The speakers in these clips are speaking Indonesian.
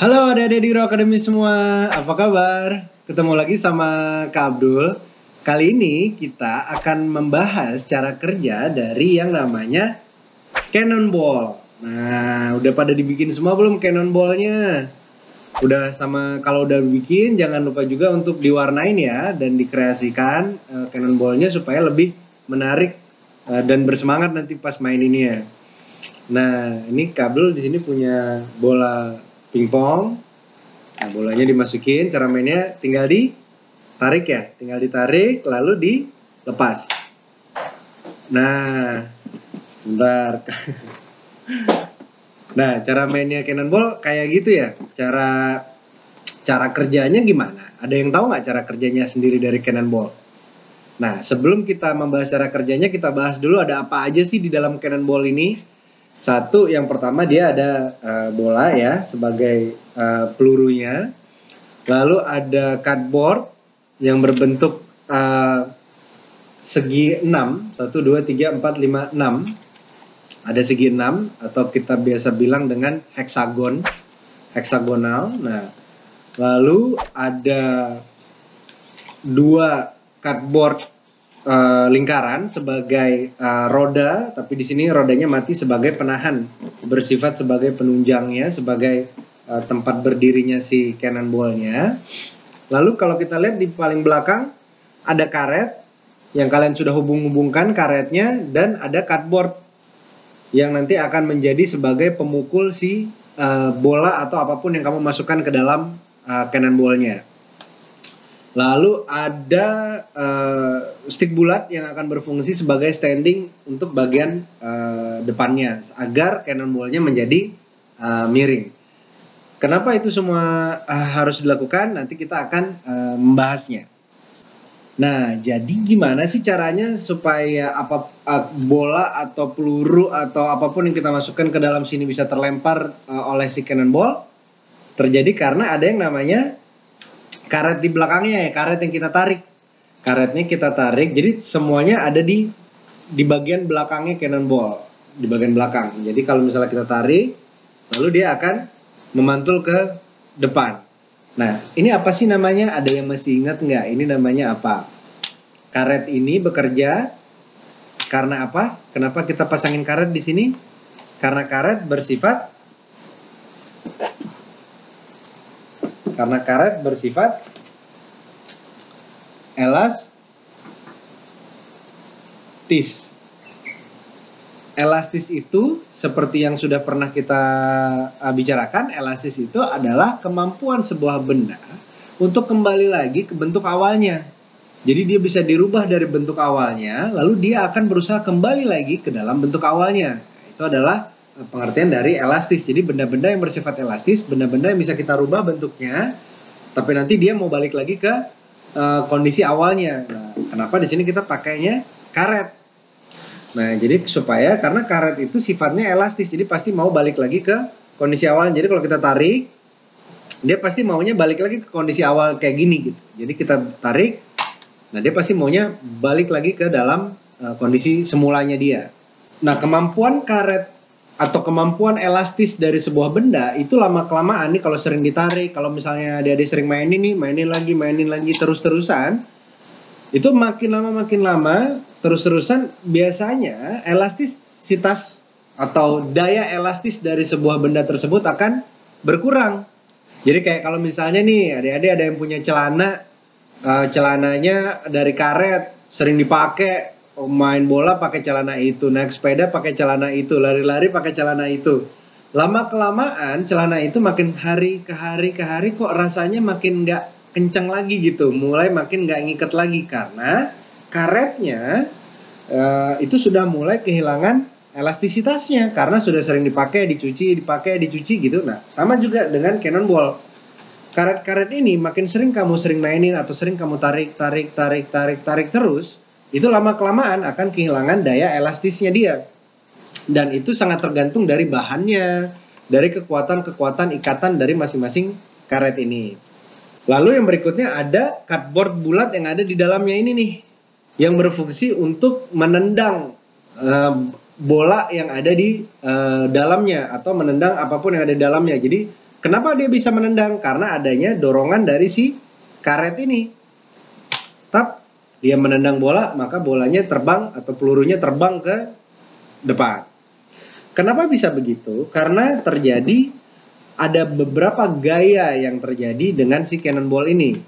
Halo adik-adik di Rock Academy semua, apa kabar? Ketemu lagi sama Kak Abdul. Kali ini kita akan membahas cara kerja dari yang namanya cannonball. Nah, udah pada dibikin semua belum cannonballnya? Udah sama, kalau udah bikin jangan lupa juga untuk diwarnain ya dan dikreasikan cannonballnya supaya lebih menarik dan bersemangat nanti pas main ini ya. Nah, ini Kak Abdul di sini punya bola pingpong. Nah, bolanya dimasukin, cara mainnya tinggal ditarik ya, tinggal ditarik lalu dilepas. Nah, sebentar. Nah, cara mainnya cannonball kayak gitu ya. Cara kerjanya gimana? Ada yang tahu nggak cara kerjanya sendiri dari cannonball? Nah, sebelum kita membahas cara kerjanya, kita bahas dulu ada apa aja sih di dalam cannonball ini. Satu, yang pertama dia ada bola ya sebagai pelurunya. Lalu ada cardboard yang berbentuk segi 6, 1, 2, 3, 4, 5, 6. Ada segi 6 atau kita biasa bilang dengan heksagonal. Nah, lalu ada 2 cardboard lingkaran sebagai roda, tapi di sini rodanya mati sebagai penahan, bersifat sebagai penunjangnya, sebagai tempat berdirinya si cannonball-nya. Lalu kalau kita lihat di paling belakang ada karet yang kalian sudah hubung-hubungkan karetnya, dan ada cardboard yang nanti akan menjadi sebagai pemukul si bola atau apapun yang kamu masukkan ke dalam cannonball-nya. Lalu ada stick bulat yang akan berfungsi sebagai standing untuk bagian depannya agar cannonball-nya menjadi miring. Kenapa itu semua harus dilakukan? Nanti kita akan membahasnya. Nah, jadi gimana sih caranya supaya bola atau peluru atau apapun yang kita masukkan ke dalam sini bisa terlempar oleh si cannonball? Terjadi karena ada yang namanya karet di belakangnya ya, karet yang kita tarik. Karetnya kita tarik, jadi semuanya ada di bagian belakangnya cannonball, di bagian belakang. Jadi kalau misalnya kita tarik, lalu dia akan memantul ke depan. Nah, ini apa sih namanya? Ada yang masih ingat nggak? Ini namanya apa? Karet ini bekerja karena apa? Kenapa kita pasangin karet di sini? Karena karet bersifat elastis. Elastis itu seperti yang sudah pernah kita bicarakan, elastis itu adalah kemampuan sebuah benda untuk kembali lagi ke bentuk awalnya. Jadi dia bisa dirubah dari bentuk awalnya, lalu dia akan berusaha kembali lagi ke dalam bentuk awalnya. Itu adalah pengertian dari elastis. Jadi benda-benda yang bersifat elastis, benda-benda yang bisa kita rubah bentuknya, tapi nanti dia mau balik lagi ke kondisi awalnya. Nah, kenapa di sini kita pakainya karet? Nah, jadi karena karet itu sifatnya elastis, jadi pasti mau balik lagi ke kondisi awal. Jadi kalau kita tarik, dia pasti maunya balik lagi ke kondisi awal kayak gini gitu. Jadi kita tarik, nah dia pasti maunya balik lagi ke dalam kondisi semulanya dia. Nah, kemampuan karet atau kemampuan elastis dari sebuah benda itu lama-kelamaan nih, kalau sering ditarik, kalau misalnya dia sering mainin lagi terus-terusan, itu makin lama terus-terusan, biasanya elastisitas atau daya elastis dari sebuah benda tersebut akan berkurang. Jadi kayak kalau misalnya nih adik-adik ada yang punya celananya dari karet, sering dipakai, main bola pakai celana itu, naik sepeda pakai celana itu, lari-lari pakai celana itu. Lama-kelamaan celana itu makin hari ke hari kok rasanya makin nggak kencang lagi gitu, mulai makin nggak ngikat lagi karena karetnya itu sudah mulai kehilangan elastisitasnya karena sudah sering dipakai dicuci gitu. Nah, sama juga dengan cannonball. Karet-karet ini makin sering kamu mainin atau sering kamu tarik terus, itu lama-kelamaan akan kehilangan daya elastisnya dia. Dan itu sangat tergantung dari bahannya, dari kekuatan ikatan dari masing-masing karet ini. Lalu yang berikutnya ada cardboard bulat yang ada di dalamnya ini nih, yang berfungsi untuk menendang bola yang ada di dalamnya atau menendang apapun yang ada di dalamnya. Jadi Kenapa dia bisa menendang? Karena adanya dorongan dari si karet ini. Tap, dia menendang bola, maka bolanya terbang atau pelurunya terbang ke depan. Kenapa bisa begitu? Karena ada beberapa gaya yang terjadi dengan si cannonball ini.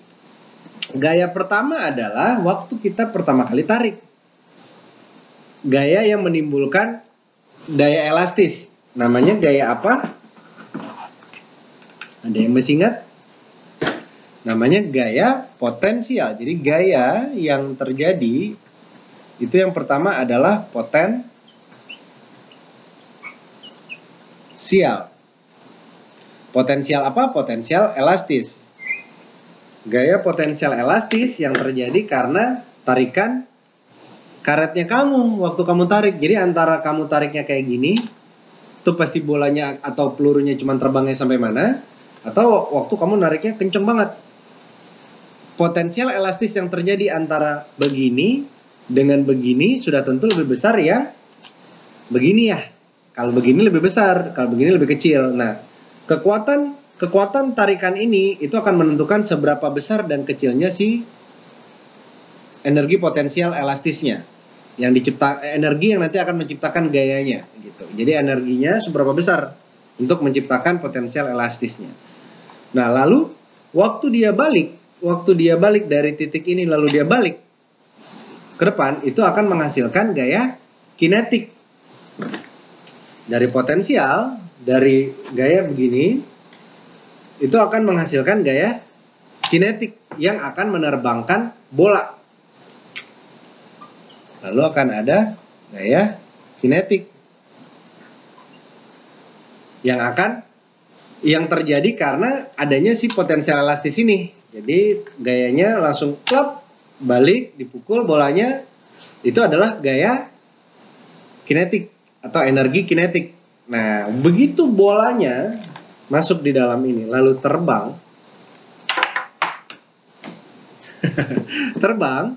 Gaya pertama adalah waktu kita pertama kali tarik. Gaya yang menimbulkan daya elastis. Namanya gaya apa? Ada yang masih ingat? Namanya gaya potensial. Jadi gaya yang terjadi itu yang pertama adalah potensial. Potensial apa? Potensial elastis. Gaya potensial elastis yang terjadi karena tarikan karetnya kamu waktu kamu tarik. Jadi antara kamu tariknya kayak gini, itu pasti bolanya atau pelurunya cuma terbangnya sampai mana, atau waktu kamu nariknya kenceng banget. Potensial elastis yang terjadi antara begini dengan begini sudah tentu lebih besar ya begini ya. Kalau begini lebih besar, kalau begini lebih kecil. Nah, kekuatan tarikan ini itu akan menentukan seberapa besar dan kecilnya si energi potensial elastisnya. Energi yang nanti akan menciptakan gayanya gitu. Jadi energinya seberapa besar untuk menciptakan potensial elastisnya. Nah, lalu waktu dia balik dari titik ini lalu dia balik ke depan, itu akan menghasilkan gaya kinetik. Dari potensial, dari gaya begini, itu akan menghasilkan gaya kinetik yang akan menerbangkan bola. Lalu akan ada gaya kinetik yang terjadi karena adanya si potensial elastis ini. Jadi gayanya langsung klop, balik, dipukul bolanya, itu adalah gaya kinetik atau energi kinetik. Nah, begitu bolanya masuk di dalam ini lalu terbang terbang.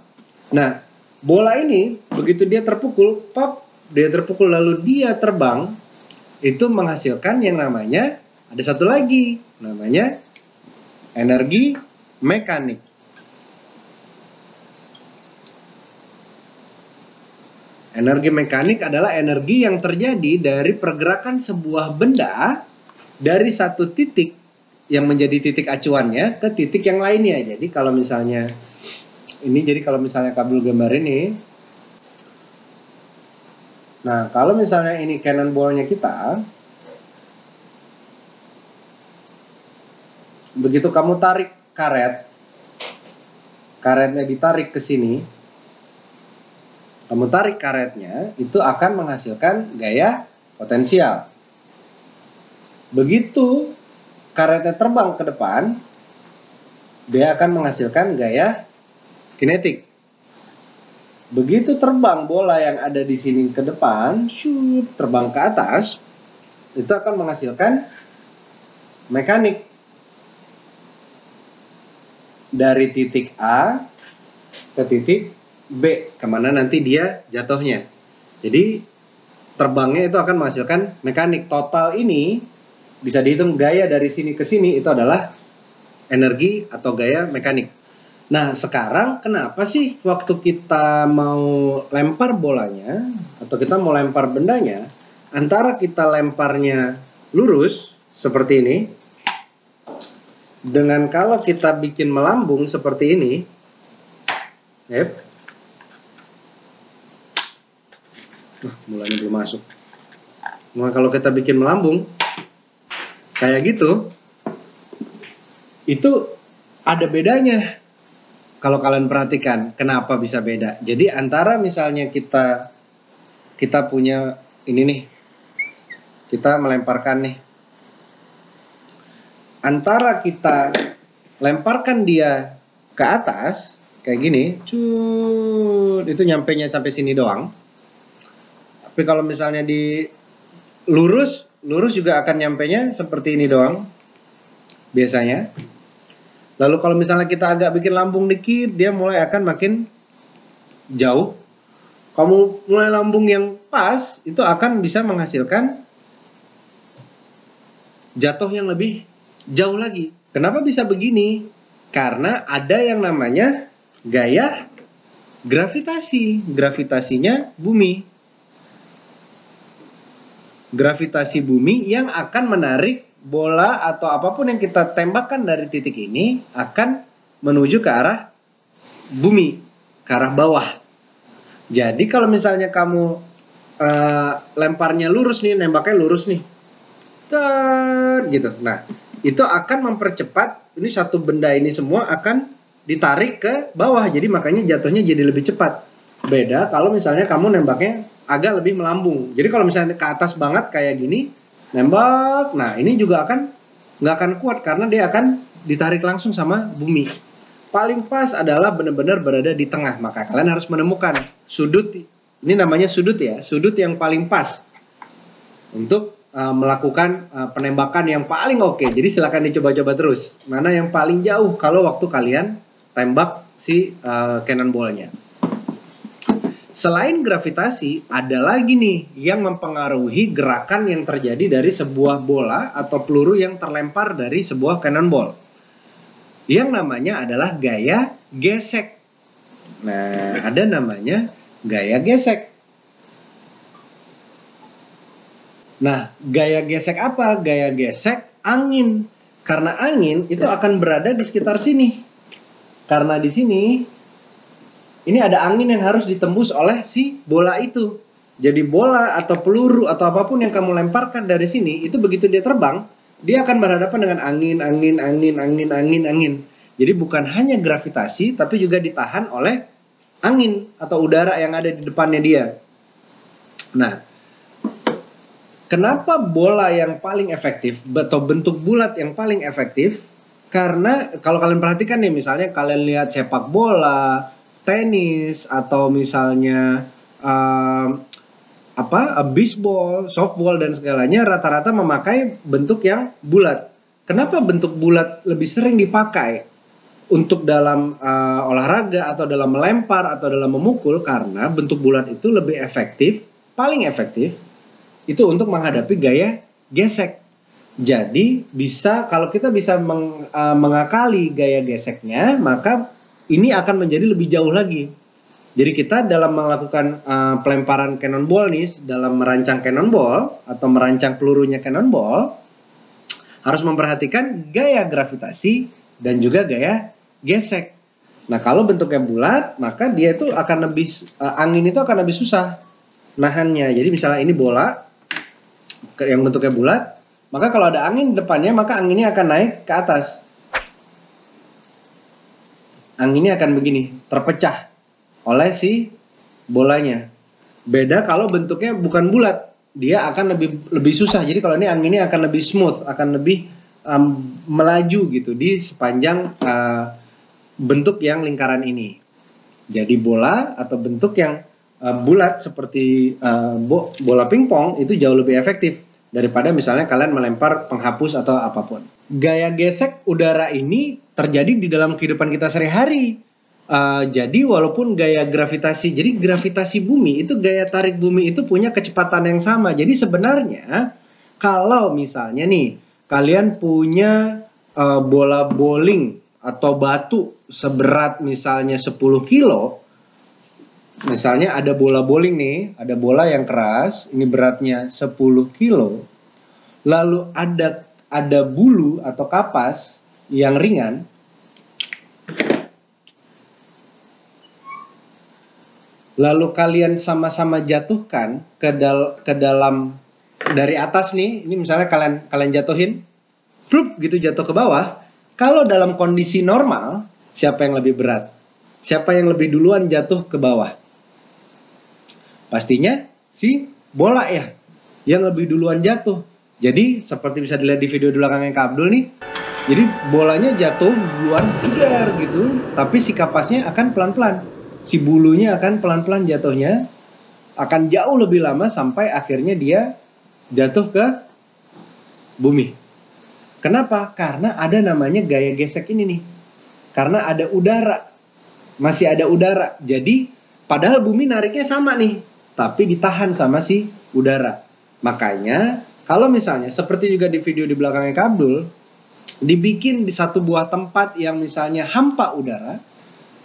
Nah, bola ini begitu dia terpukul, lalu dia terbang, itu menghasilkan yang namanya, ada satu lagi, namanya energi mekanik. Energi mekanik adalah energi yang terjadi dari pergerakan sebuah benda dari satu titik yang menjadi titik acuannya ke titik yang lainnya. Jadi kalau misalnya kabel gambar ini, nah kalau misalnya ini cannonball-nya kita, begitu kamu tarik karetnya ditarik ke sini, kamu tarik karetnya, itu akan menghasilkan gaya potensial. Begitu karetnya terbang ke depan, dia akan menghasilkan gaya kinetik. Begitu terbang bola yang ada di sini ke depan, terbang ke atas, itu akan menghasilkan mekanik. Dari titik A ke titik B, kemana nanti dia jatuhnya. Jadi terbangnya itu akan menghasilkan mekanik. Total ini bisa dihitung gaya dari sini ke sini, itu adalah energi atau gaya mekanik. Nah, sekarang kenapa sih waktu kita mau lempar bolanya atau kita mau lempar bendanya, antara kita lemparnya lurus seperti ini dengan kalau kita bikin melambung seperti ini, mulanya belum masuk. Nah, kalau kita bikin melambung kayak gitu, itu ada bedanya. Kalau kalian perhatikan, kenapa bisa beda? Jadi antara misalnya kita punya ini nih, kita melemparkan nih, antara kita lemparkan dia ke atas kayak gini, itu nyampenya sampai sini doang. Tapi kalau misalnya di lurus juga akan nyampenya seperti ini doang biasanya. Lalu kalau misalnya kita agak bikin lambung dikit, dia mulai akan makin jauh. Kamu mulai lambung yang pas, itu akan bisa menghasilkan jatuh yang lebih jauh lagi. Kenapa bisa begini? Karena ada yang namanya gaya gravitasi. Gravitasinya bumi. Gravitasi bumi yang akan menarik bola atau apapun yang kita tembakkan dari titik ini akan menuju ke arah bumi, ke arah bawah. Jadi kalau misalnya kamu lemparnya lurus nih, nembaknya lurus nih, gitu. Nah, itu akan mempercepat, ini satu benda ini semua akan ditarik ke bawah, jadi makanya jatuhnya jadi lebih cepat. Beda kalau misalnya kamu nembaknya agak lebih melambung. Jadi kalau misalnya ke atas banget kayak gini, nembak, nah ini juga nggak akan kuat karena dia akan ditarik langsung sama bumi. Paling pas adalah benar-benar berada di tengah, maka kalian harus menemukan sudut, ini namanya sudut ya, sudut yang paling pas untuk melakukan penembakan yang paling oke. Jadi silakan dicoba-coba terus, mana yang paling jauh kalau waktu kalian tembak si cannonball-nya. Selain gravitasi, ada lagi nih yang mempengaruhi gerakan yang terjadi dari sebuah bola atau peluru yang terlempar dari sebuah cannonball. Yang namanya adalah gaya gesek. Nah, ada namanya gaya gesek. Nah, gaya gesek apa? Gaya gesek angin. Karena angin itu akan berada di sekitar sini. Karena di sini ini ada angin yang harus ditembus oleh si bola itu. Jadi bola atau peluru atau apapun yang kamu lemparkan dari sini, itu begitu dia terbang, dia akan berhadapan dengan angin. Jadi bukan hanya gravitasi, tapi juga ditahan oleh angin atau udara yang ada di depannya dia. Nah, kenapa bola yang paling efektif atau bentuk bulat yang paling efektif? Karena kalau kalian perhatikan nih, misalnya kalian lihat sepak bola, tenis, atau misalnya baseball, softball dan segalanya rata-rata memakai bentuk yang bulat. Kenapa bentuk bulat lebih sering dipakai untuk dalam olahraga atau dalam melempar atau dalam memukul? Karena bentuk bulat itu lebih efektif, paling efektif itu untuk menghadapi gaya gesek. Jadi kalau kita bisa mengakali gaya geseknya, maka ini akan menjadi lebih jauh lagi. Jadi kita dalam melakukan pelemparan cannonball nih, dalam merancang cannonball atau merancang pelurunya cannonball, harus memperhatikan gaya gravitasi dan juga gaya gesek. Nah, kalau bentuknya bulat, maka dia itu akan lebih angin itu akan lebih susah nahannya. Jadi misalnya ini bola yang bentuknya bulat, maka kalau ada angin di depannya, maka anginnya akan naik ke atas. Anginnya akan begini, terpecah oleh si bolanya. Beda kalau bentuknya bukan bulat, dia akan lebih susah. Jadi kalau ini anginnya akan lebih smooth, akan lebih melaju gitu di sepanjang bentuk yang lingkaran ini. Jadi bola atau bentuk yang bulat seperti bola pingpong itu jauh lebih efektif daripada misalnya kalian melempar penghapus atau apapun. Gaya gesek udara ini terjadi di dalam kehidupan kita sehari-hari. Jadi walaupun gaya gravitasi, jadi gravitasi bumi itu, gaya tarik bumi itu punya kecepatan yang sama. Jadi sebenarnya kalau misalnya nih kalian punya bola bowling atau batu seberat misalnya 10 kilo, misalnya ada bola bowling nih, ada bola yang keras, ini beratnya 10 kilo, lalu ada bulu atau kapas yang ringan, lalu kalian sama-sama jatuhkan ke dalam dari atas nih, ini misalnya kalian jatuhin, plup gitu jatuh ke bawah. Kalau dalam kondisi normal, siapa yang lebih berat? Siapa yang lebih duluan jatuh ke bawah? Pastinya si bola ya, yang lebih duluan jatuh. Jadi seperti bisa dilihat di video di belakangnya Kak Abdul nih. Jadi bolanya jatuh duluan jedar gitu, tapi si kapasnya akan pelan-pelan. Si bulunya akan pelan-pelan jatuhnya, akan jauh lebih lama sampai akhirnya dia jatuh ke bumi. Kenapa? Karena ada namanya gaya gesek ini nih. Karena ada udara. Masih ada udara. Jadi padahal bumi nariknya sama nih, tapi ditahan sama si udara. Makanya kalau misalnya seperti juga di video di belakangnya Kak Abdul, dibikin di satu buah tempat yang misalnya hampa udara.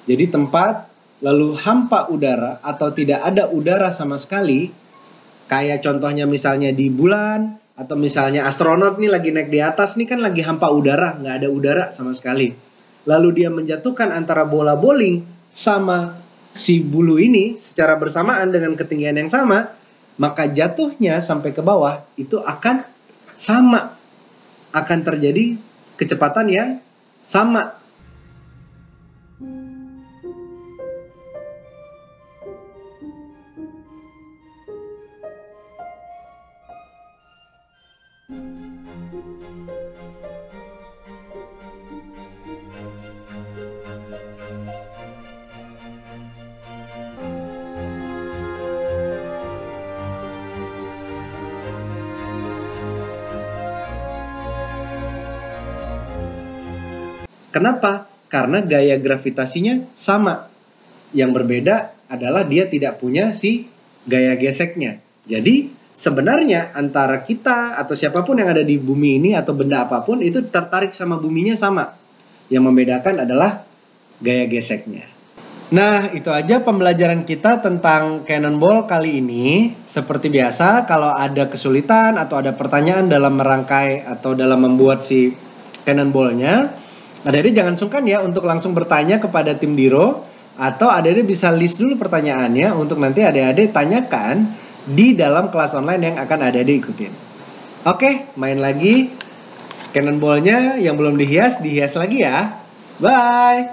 Jadi tempat lalu hampa udara atau tidak ada udara sama sekali. Kayak contohnya misalnya di bulan, atau misalnya astronot nih lagi naik di atas nih kan lagi hampa udara, nggak ada udara sama sekali. Lalu dia menjatuhkan antara bola bowling sama si bulu ini secara bersamaan dengan ketinggian yang sama, maka jatuhnya sampai ke bawah itu akan sama. Akan terjadi kecepatan yang sama. Kenapa? Karena gaya gravitasinya sama. Yang berbeda adalah dia tidak punya si gaya geseknya. Jadi sebenarnya antara kita atau siapapun yang ada di bumi ini atau benda apapun itu tertarik sama buminya sama. Yang membedakan adalah gaya geseknya. Nah, itu aja pembelajaran kita tentang cannonball kali ini. Seperti biasa, kalau ada kesulitan atau ada pertanyaan dalam merangkai atau dalam membuat si cannonball-nya, adik-adik jangan sungkan ya untuk langsung bertanya kepada tim Diro, atau adik-adik bisa list dulu pertanyaannya untuk nanti adik-adik tanyakan di dalam kelas online yang akan adik-adik ikutin. Oke, main lagi. Cannonball-nya yang belum dihias lagi ya. Bye!